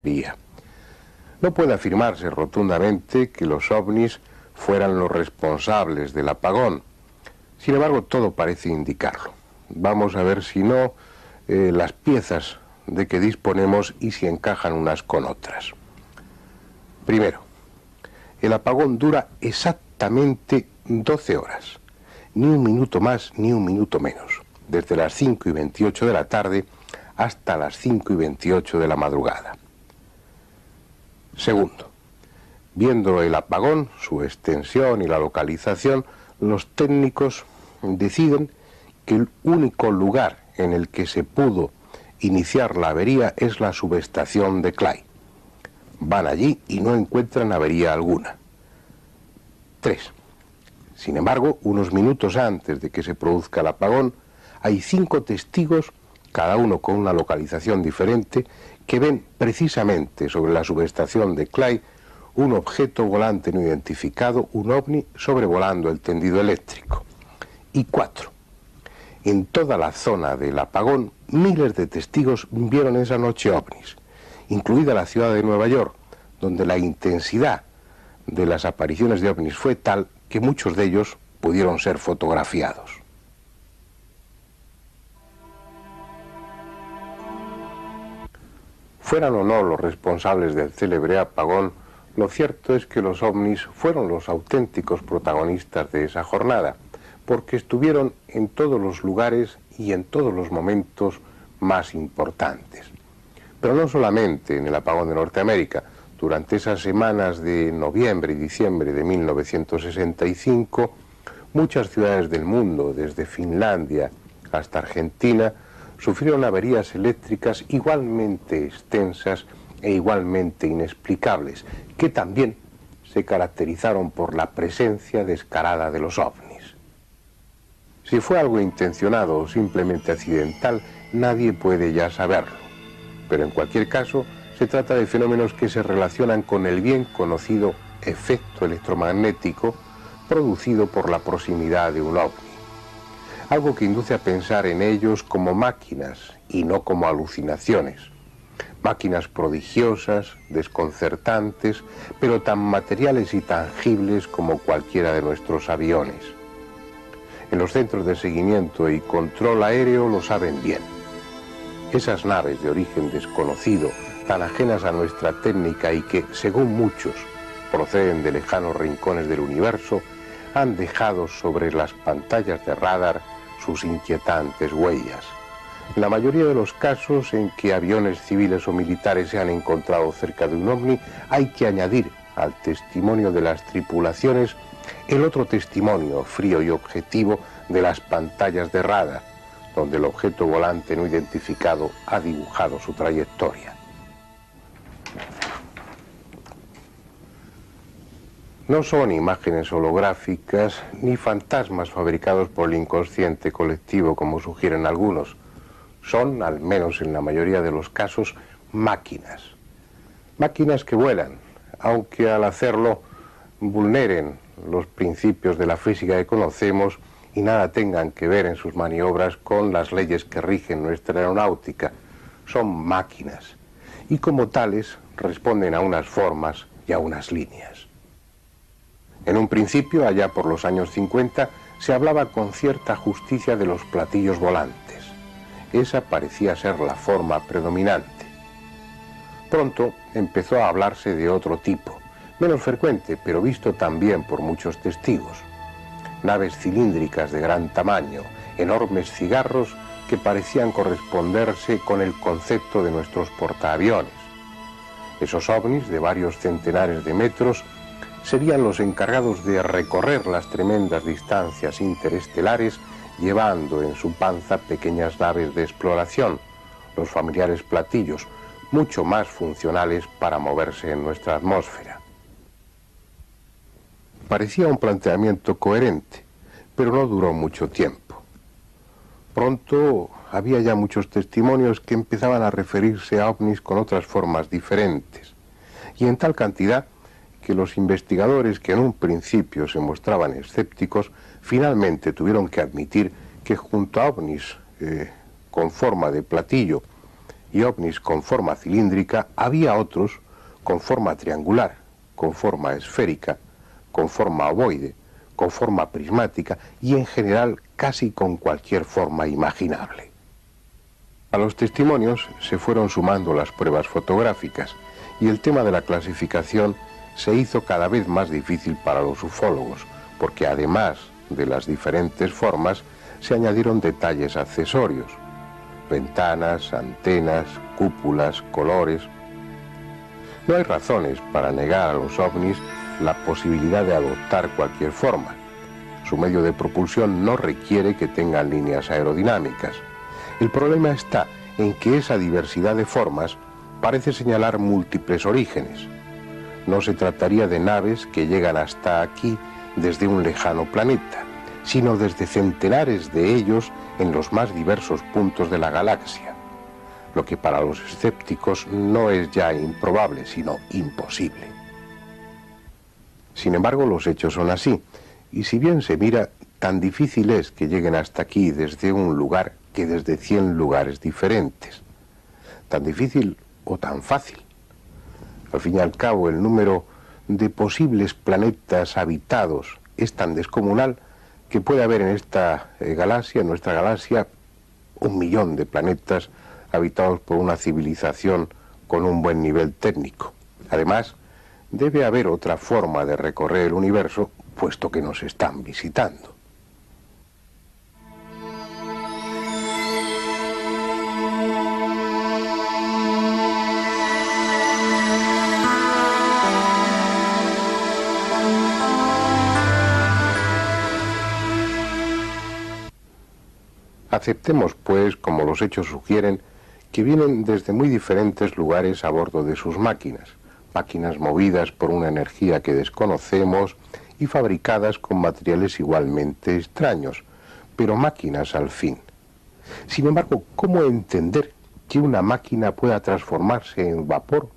día. No puede afirmarse rotundamente que los ovnis fueran los responsables del apagón. Sin embargo, todo parece indicarlo. Vamos a ver si no las piezas de que disponemos y si encajan unas con otras. Primero, el apagón dura exactamente 12 horas, ni un minuto más ni un minuto menos, desde las 5:28 de la tarde hasta las 5:28 de la madrugada. Segundo, viendo el apagón, su extensión y la localización, los técnicos deciden que el único lugar en el que se pudo iniciar la avería es la subestación de Clyde. Van allí y no encuentran avería alguna. 3. Sin embargo, unos minutos antes de que se produzca el apagón, hay 5 testigos, cada uno con una localización diferente, que ven precisamente sobre la subestación de Clyde un objeto volante no identificado, un ovni, sobrevolando el tendido eléctrico. Y 4. En toda la zona del apagón, miles de testigos vieron esa noche ovnis, incluida la ciudad de Nueva York, donde la intensidad de las apariciones de ovnis fue tal que muchos de ellos pudieron ser fotografiados. Fueran o no los responsables del célebre apagón, lo cierto es que los ovnis fueron los auténticos protagonistas de esa jornada, porque estuvieron en todos los lugares y en todos los momentos más importantes. Pero no solamente en el apagón de Norteamérica. Durante esas semanas de noviembre y diciembre de 1965, muchas ciudades del mundo, desde Finlandia hasta Argentina, sufrieron averías eléctricas igualmente extensas e igualmente inexplicables, que también se caracterizaron por la presencia descarada de los ovnis. Si fue algo intencionado o simplemente accidental, nadie puede ya saberlo. Pero en cualquier caso, se trata de fenómenos que se relacionan con el bien conocido efecto electromagnético producido por la proximidad de un ovni. Algo que induce a pensar en ellos como máquinas y no como alucinaciones. Máquinas prodigiosas, desconcertantes, pero tan materiales y tangibles como cualquiera de nuestros aviones. En los centros de seguimiento y control aéreo lo saben bien. Esas naves de origen desconocido, tan ajenas a nuestra técnica y que, según muchos, proceden de lejanos rincones del universo, han dejado sobre las pantallas de radar sus inquietantes huellas. En la mayoría de los casos en que aviones civiles o militares se han encontrado cerca de un ovni, hay que añadir al testimonio de las tripulaciones el otro testimonio frío y objetivo de las pantallas de radar, donde el objeto volante no identificado ha dibujado su trayectoria. No son imágenes holográficas ni fantasmas fabricados por el inconsciente colectivo, como sugieren algunos. Son, al menos en la mayoría de los casos, máquinas. Máquinas que vuelan, aunque al hacerlo vulneren los principios de la física que conocemos y nada tengan que ver en sus maniobras con las leyes que rigen nuestra aeronáutica. Son máquinas y como tales responden a unas formas y a unas líneas. En un principio, allá por los años 50, se hablaba con cierta justicia de los platillos volantes. Esa parecía ser la forma predominante. Pronto empezó a hablarse de otro tipo, menos frecuente, pero visto también por muchos testigos. Naves cilíndricas de gran tamaño, enormes cigarros que parecían corresponderse con el concepto de nuestros portaaviones. Esos ovnis de varios centenares de metros serían los encargados de recorrer las tremendas distancias interestelares, llevando en su panza pequeñas naves de exploración, los familiares platillos, mucho más funcionales para moverse en nuestra atmósfera. Parecía un planteamiento coherente, pero no duró mucho tiempo. Pronto había ya muchos testimonios que empezaban a referirse a ovnis con otras formas diferentes, y en tal cantidad que los investigadores, que en un principio se mostraban escépticos, finalmente tuvieron que admitir que junto a ovnis con forma de platillo y ovnis con forma cilíndrica, había otros con forma triangular, con forma esférica, con forma ovoide, con forma prismática y en general casi con cualquier forma imaginable. A los testimonios se fueron sumando las pruebas fotográficas y el tema de la clasificación se hizo cada vez más difícil para los ufólogos, porque además de las diferentes formas se añadieron detalles accesorios: ventanas, antenas, cúpulas, colores. No hay razones para negar a los ovnis la posibilidad de adoptar cualquier forma. Su medio de propulsión no requiere que tengan líneas aerodinámicas. El problema está en que esa diversidad de formas parece señalar múltiples orígenes. No se trataría de naves que llegan hasta aquí desde un lejano planeta, sino desde centenares de ellos en los más diversos puntos de la galaxia, lo que para los escépticos no es ya improbable, sino imposible. Sin embargo, los hechos son así, y si bien se mira, tan difícil es que lleguen hasta aquí desde un lugar que desde 100 lugares diferentes. Tan difícil o tan fácil. Al fin y al cabo, el número de posibles planetas habitados es tan descomunal que puede haber en esta galaxia, en nuestra galaxia, 1 millón de planetas habitados por una civilización con un buen nivel técnico. Además, debe haber otra forma de recorrer el universo, puesto que nos están visitando. Aceptemos, pues, como los hechos sugieren, que vienen desde muy diferentes lugares a bordo de sus máquinas movidas por una energía que desconocemos y fabricadas con materiales igualmente extraños, pero máquinas al fin. Sin embargo, ¿cómo entender que una máquina pueda transformarse en vapor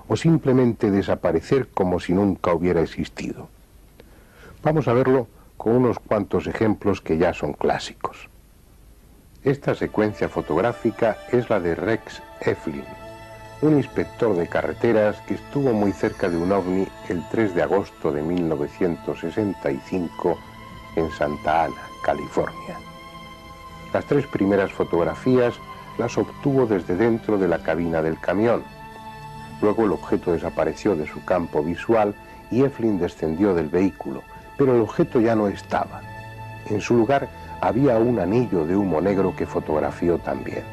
o simplemente desaparecer como si nunca hubiera existido? Vamos a verlo con unos cuantos ejemplos que ya son clásicos. Esta secuencia fotográfica es la de Rex Eflin, un inspector de carreteras que estuvo muy cerca de un ovni el 3 de agosto de 1965 en Santa Ana, California. Las 3 primeras fotografías las obtuvo desde dentro de la cabina del camión. Luego el objeto desapareció de su campo visual y Eflin descendió del vehículo, pero el objeto ya no estaba. En su lugar había un anillo de humo negro que fotografió también.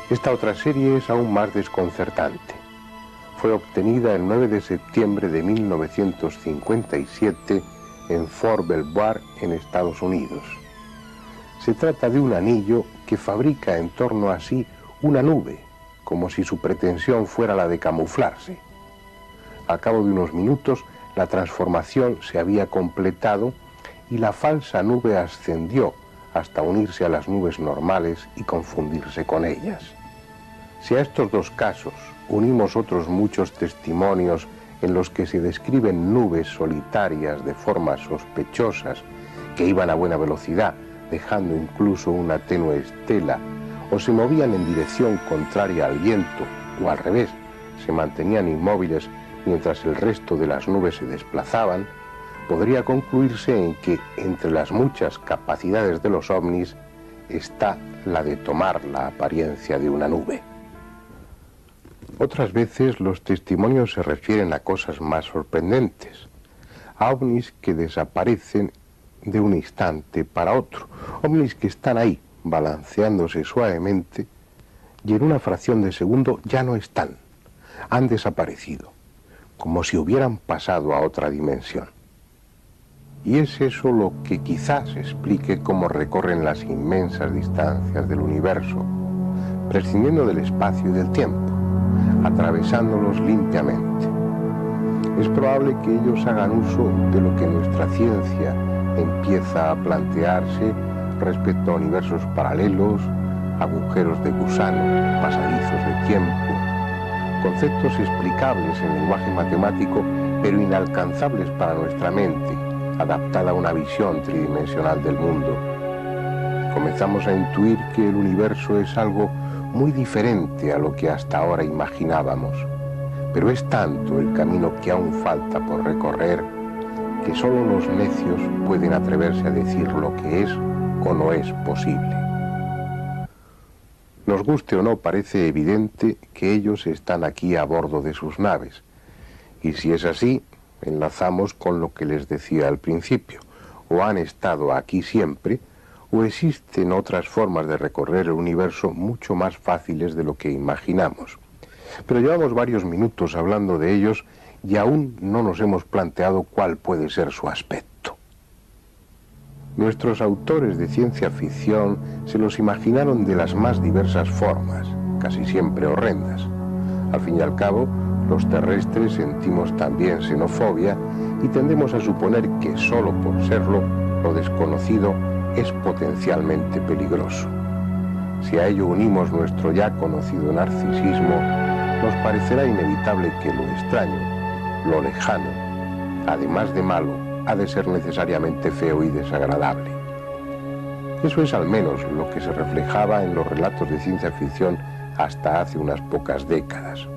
Esta otra serie es aún más desconcertante. Fue obtenida el 9 de septiembre de 1957 en Fort Belvoir, en Estados Unidos. Se trata de un anillo que fabrica en torno a sí una nube, como si su pretensión fuera la de camuflarse. Al cabo de unos minutos, la transformación se había completado y la falsa nube ascendió hasta unirse a las nubes normales y confundirse con ellas. Si a estos 2 casos unimos otros muchos testimonios en los que se describen nubes solitarias de formas sospechosas que iban a buena velocidad, dejando incluso una tenue estela, o se movían en dirección contraria al viento, o al revés, se mantenían inmóviles mientras el resto de las nubes se desplazaban, podría concluirse en que entre las muchas capacidades de los ovnis está la de tomar la apariencia de una nube. Otras veces los testimonios se refieren a cosas más sorprendentes, a ovnis que desaparecen de un instante para otro, ovnis que están ahí, balanceándose suavemente, y en una fracción de segundo ya no están, han desaparecido, como si hubieran pasado a otra dimensión. Y es eso lo que quizás explique cómo recorren las inmensas distancias del universo, prescindiendo del espacio y del tiempo, atravesándolos limpiamente. Es probable que ellos hagan uso de lo que nuestra ciencia empieza a plantearse respecto a universos paralelos, agujeros de gusano, pasadizos de tiempo, conceptos explicables en lenguaje matemático, pero inalcanzables para nuestra mente, adaptada a una visión tridimensional del mundo. comenzamos a intuir que el universo es algo muy diferente a lo que hasta ahora imaginábamos. Pero es tanto el camino que aún falta por recorrer que solo los necios pueden atreverse a decir lo que es o no es posible. Nos guste o no, parece evidente que ellos están aquí a bordo de sus naves. Y si es así, enlazamos con lo que les decía al principio. O han estado aquí siempre, o existen otras formas de recorrer el universo mucho más fáciles de lo que imaginamos. Pero llevamos varios minutos hablando de ellos y aún no nos hemos planteado cuál puede ser su aspecto. Nuestros autores de ciencia ficción se los imaginaron de las más diversas formas, casi siempre horrendas. Al fin y al cabo, los terrestres sentimos también xenofobia y tendemos a suponer que solo por serlo, lo desconocido es potencialmente peligroso. Si a ello unimos nuestro ya conocido narcisismo, nos parecerá inevitable que lo extraño, lo lejano, además de malo, ha de ser necesariamente feo y desagradable. Eso es al menos lo que se reflejaba en los relatos de ciencia ficción hasta hace unas pocas décadas.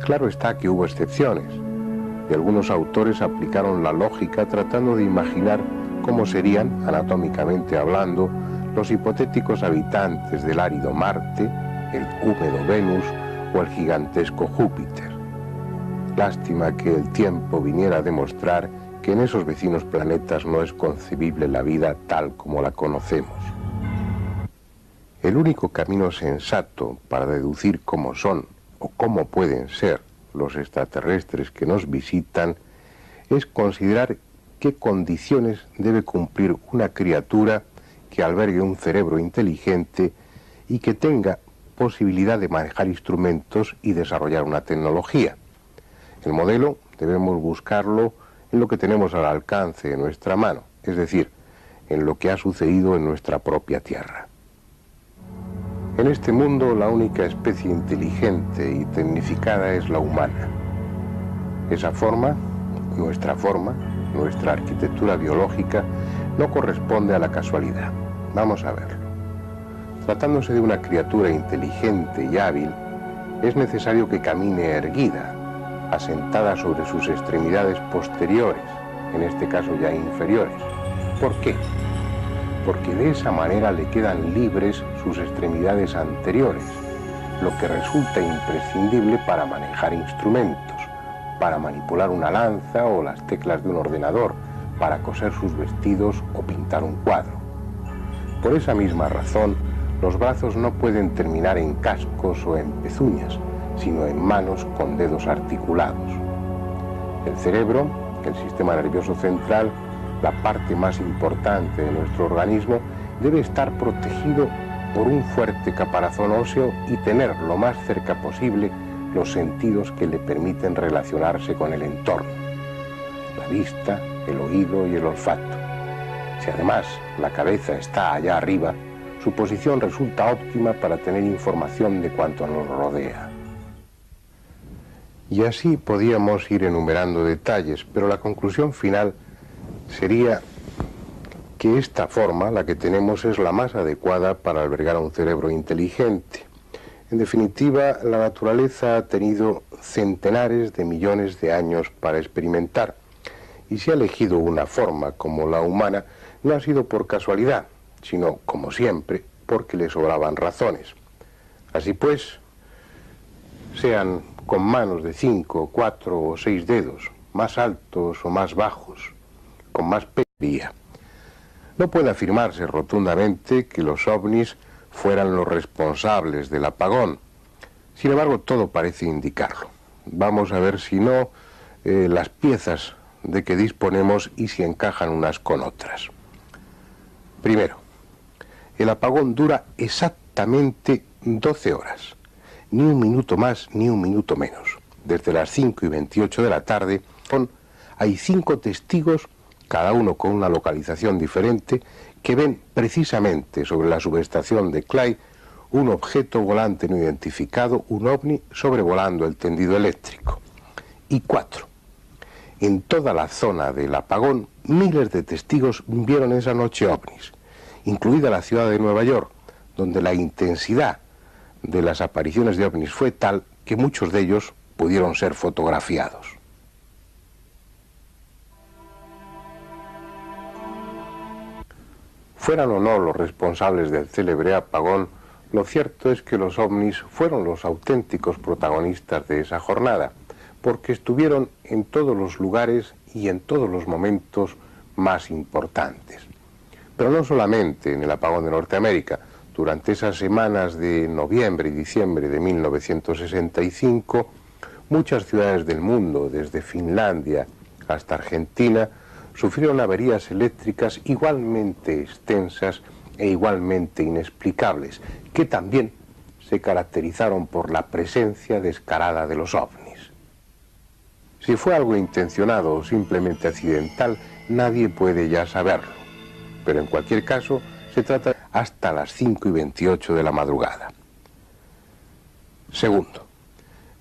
Claro está que hubo excepciones, y algunos autores aplicaron la lógica tratando de imaginar cómo serían, anatómicamente hablando, los hipotéticos habitantes del árido Marte, el húmedo Venus o el gigantesco Júpiter. Lástima que el tiempo viniera a demostrar que en esos vecinos planetas no es concebible la vida tal como la conocemos. El único camino sensato para deducir cómo son o cómo pueden ser los extraterrestres que nos visitan es considerar qué condiciones debe cumplir una criatura que albergue un cerebro inteligente y que tenga posibilidad de manejar instrumentos y desarrollar una tecnología. El modelo debemos buscarlo en lo que tenemos al alcance de nuestra mano, es decir, en lo que ha sucedido en nuestra propia Tierra. En este mundo la única especie inteligente y tecnificada es la humana. Esa forma, nuestra arquitectura biológica, no corresponde a la casualidad. Vamos a verlo. Tratándose de una criatura inteligente y hábil, es necesario que camine erguida, asentada sobre sus extremidades posteriores, en este caso ya inferiores. ¿Por qué? Porque de esa manera le quedan libres sus extremidades anteriores, lo que resulta imprescindible para manejar instrumentos, para manipular una lanza o las teclas de un ordenador, para coser sus vestidos o pintar un cuadro. Por esa misma razón, los brazos no pueden terminar en cascos o en pezuñas, sino en manos con dedos articulados. El cerebro, el sistema nervioso central, la parte más importante de nuestro organismo, debe estar protegido por un fuerte caparazón óseo y tener lo más cerca posible los sentidos que le permiten relacionarse con el entorno: la vista, el oído y el olfato. Si además la cabeza está allá arriba, su posición resulta óptima para tener información de cuanto nos rodea. Y así podíamos ir enumerando detalles, pero la conclusión final sería que esta forma, la que tenemos, es la más adecuada para albergar a un cerebro inteligente. En definitiva, la naturaleza ha tenido centenares de millones de años para experimentar, y si ha elegido una forma como la humana, no ha sido por casualidad, sino, como siempre, porque le sobraban razones. Así pues, sean con manos de 5, 4 o 6 dedos, más altos o más bajos, con más pería. No puede afirmarse rotundamente que los ovnis fueran los responsables del apagón. Sin embargo, todo parece indicarlo. Vamos a ver si no las piezas de que disponemos y si encajan unas con otras. Primero, el apagón dura exactamente 12 horas. Ni un minuto más, ni un minuto menos. Desde las 5:28 de la tarde hay 5 testigos, cada uno con una localización diferente, que ven precisamente sobre la subestación de Clyde un objeto volante no identificado, un ovni, sobrevolando el tendido eléctrico. Y 4. En toda la zona del apagón, miles de testigos vieron esa noche ovnis. incluida la ciudad de Nueva York, donde la intensidad de las apariciones de ovnis fue tal que muchos de ellos pudieron ser fotografiados. Fueran o no los responsables del célebre apagón, lo cierto es que los ovnis fueron los auténticos protagonistas de esa jornada, porque estuvieron en todos los lugares y en todos los momentos más importantes. Pero no solamente en el apagón de Norteamérica. Durante esas semanas de noviembre y diciembre de 1965, muchas ciudades del mundo, desde Finlandia hasta Argentina, sufrieron averías eléctricas igualmente extensas e igualmente inexplicables, que también se caracterizaron por la presencia descarada de los ovnis. Si fue algo intencionado o simplemente accidental, nadie puede ya saberlo, pero en cualquier caso se trata hasta las 5:28 de la madrugada. Segundo,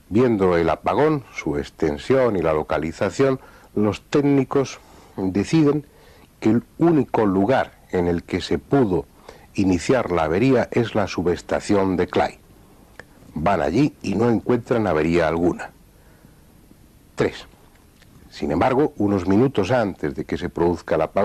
viendo el apagón, su extensión y la localización, los técnicos deciden que el único lugar en el que se pudo iniciar la avería es la subestación de Clyde. Van allí y no encuentran avería alguna. 3. Sin embargo, unos minutos antes de que se produzca el apagón,